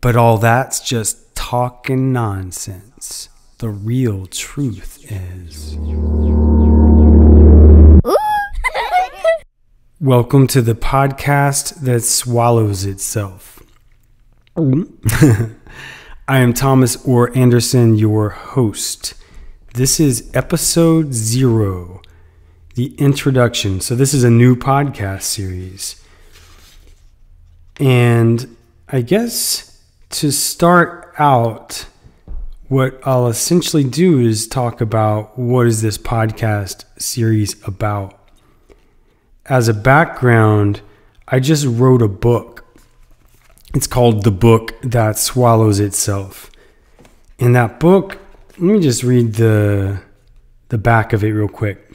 But all that's just talking nonsense. The real truth is... Welcome to the podcast that swallows itself. I am Thomas Orr Anderson, your host. This is episode 0, the introduction. So this is a new podcast series. And I guess to start out, what I'll essentially do is talk about what is this podcast series about. As a background, I just wrote a book. It's called The Book That Swallows Itself. In that book, let me just read the back of it real quick.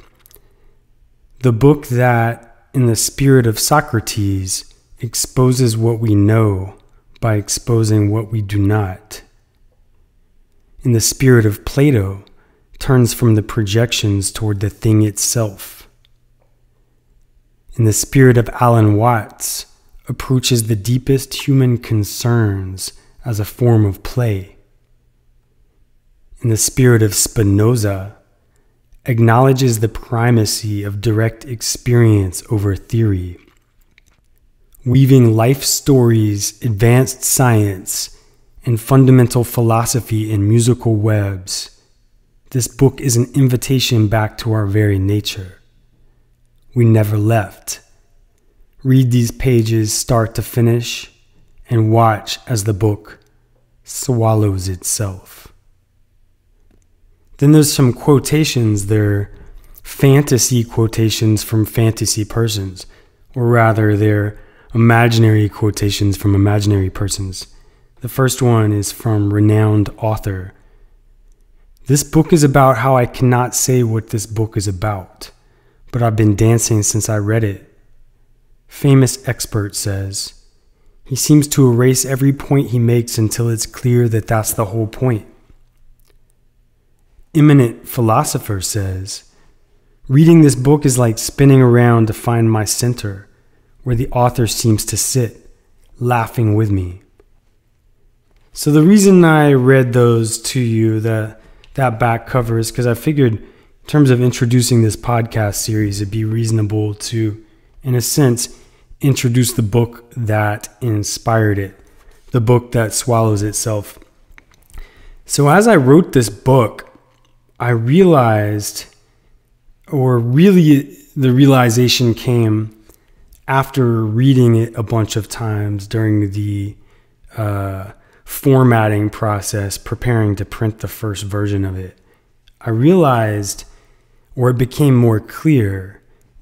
The book that, in the spirit of Socrates, exposes what we know by exposing what we do not. In the spirit of Plato, turns from the projections toward the thing itself. In the spirit of Alan Watts, approaches the deepest human concerns as a form of play. In the spirit of Spinoza, acknowledges the primacy of direct experience over theory. Weaving life stories, advanced science, and fundamental philosophy in musical webs, this book is an invitation back to our very nature. We never left. Read these pages start to finish and watch as the book swallows itself. Then there's some quotations. They're fantasy quotations from fantasy persons, or rather they're imaginary quotations from imaginary persons. The first one is from renowned author. This book is about how I cannot say what this book is about, but I've been dancing since I read it. Famous expert says, he seems to erase every point he makes until it's clear that that's the whole point. Eminent philosopher says, reading this book is like spinning around to find my center, where the author seems to sit, laughing with me. So the reason I read those to you, that back cover, is because I figured in terms of introducing this podcast series, it'd be reasonable to, in a sense, introduce the book that inspired it, the book that swallows itself. So as I wrote this book, I realized, or really the realization came after reading it a bunch of times during the formatting process, preparing to print the first version of it. I realized, or it became more clear,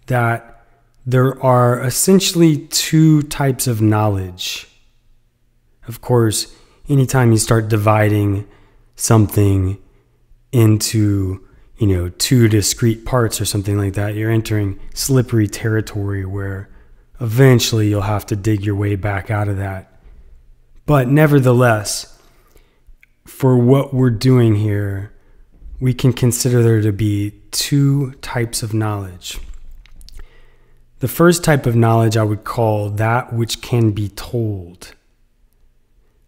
that there are essentially two types of knowledge. Of course, anytime you start dividing something into, two discrete parts or something like that, you're entering slippery territory where eventually you'll have to dig your way back out of that. But nevertheless, for what we're doing here, we can consider there to be two types of knowledge. The first type of knowledge I would call that which can be told.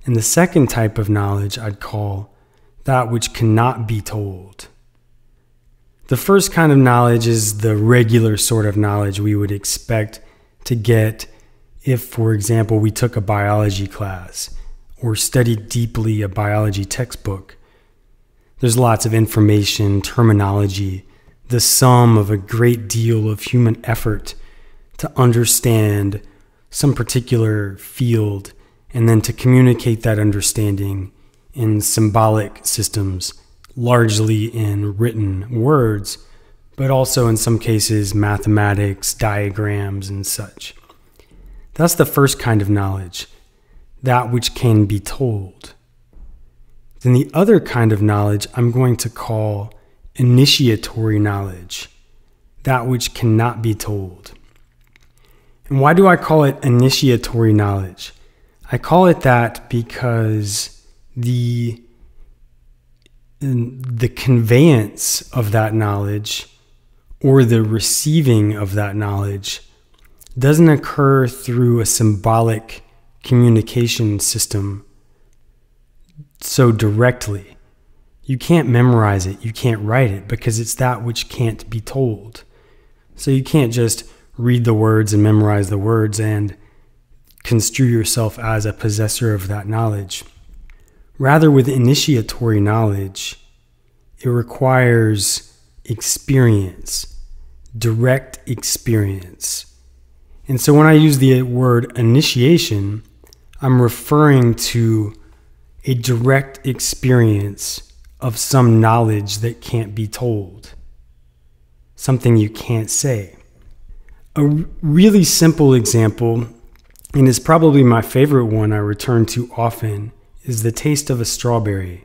And the second type of knowledge I'd call that which cannot be told. The first kind of knowledge is the regular sort of knowledge we would expect to get if, for example, we took a biology class or studied deeply a biology textbook. There's lots of information, terminology, the sum of a great deal of human effort to understand some particular field and then to communicate that understanding in symbolic systems, largely in written words, but also in some cases mathematics, diagrams, and such. That's the first kind of knowledge, that which can be told. Then the other kind of knowledge I'm going to call initiatory knowledge, that which cannot be told. And why do I call it initiatory knowledge? I call it that because the conveyance of that knowledge or the receiving of that knowledge doesn't occur through a symbolic communication system, so directly. You can't memorize it, you can't write it, because it's that which can't be told. So you can't just read the words and memorize the words and construe yourself as a possessor of that knowledge. Rather, with initiatory knowledge, it requires experience, direct experience. And so when I use the word initiation, I'm referring to a direct experience of some knowledge that can't be told, something you can't say. A really simple example, and is probably my favorite one I return to often, is the taste of a strawberry.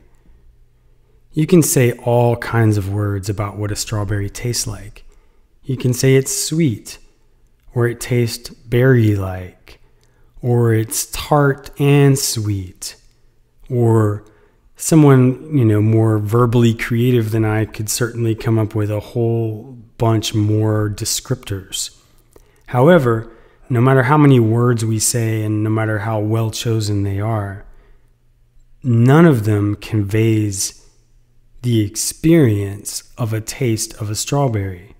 You can say all kinds of words about what a strawberry tastes like. You can say it's sweet, or it tastes berry-like, or it's tart and sweet, or someone, more verbally creative than I could certainly come up with a whole bunch more descriptors. However, no matter how many words we say and no matter how well chosen they are, none of them conveys the experience of a taste of a strawberry.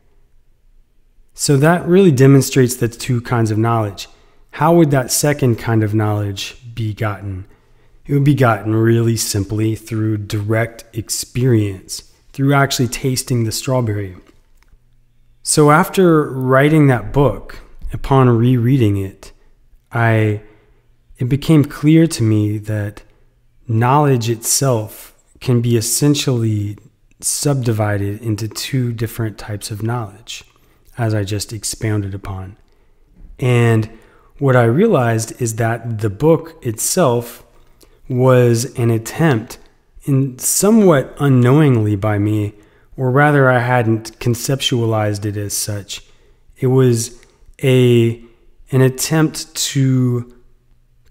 So that really demonstrates the two kinds of knowledge. How would that second kind of knowledge be gotten? It would be gotten really simply through direct experience, through actually tasting the strawberry. So after writing that book, upon rereading it, it became clear to me that knowledge itself can be essentially subdivided into two different types of knowledge, as I just expounded upon. And what I realized is that the book itself was an attempt, in somewhat unknowingly by me, or rather I hadn't conceptualized it as such. It was an attempt to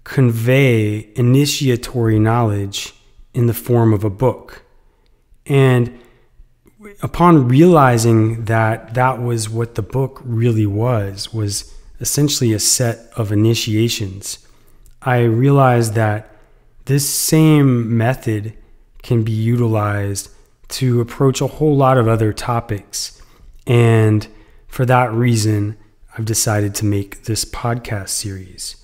convey initiatory knowledge in the form of a book. And upon realizing that that was what the book really was essentially a set of initiations, I realized that this same method can be utilized to approach a whole lot of other topics. And for that reason, I've decided to make this podcast series.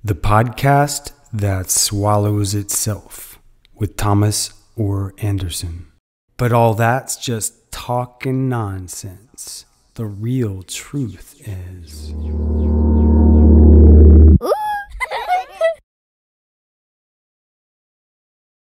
The podcast that swallows itself, with Thomas or Anderson. But all that's just talking nonsense. The real truth is...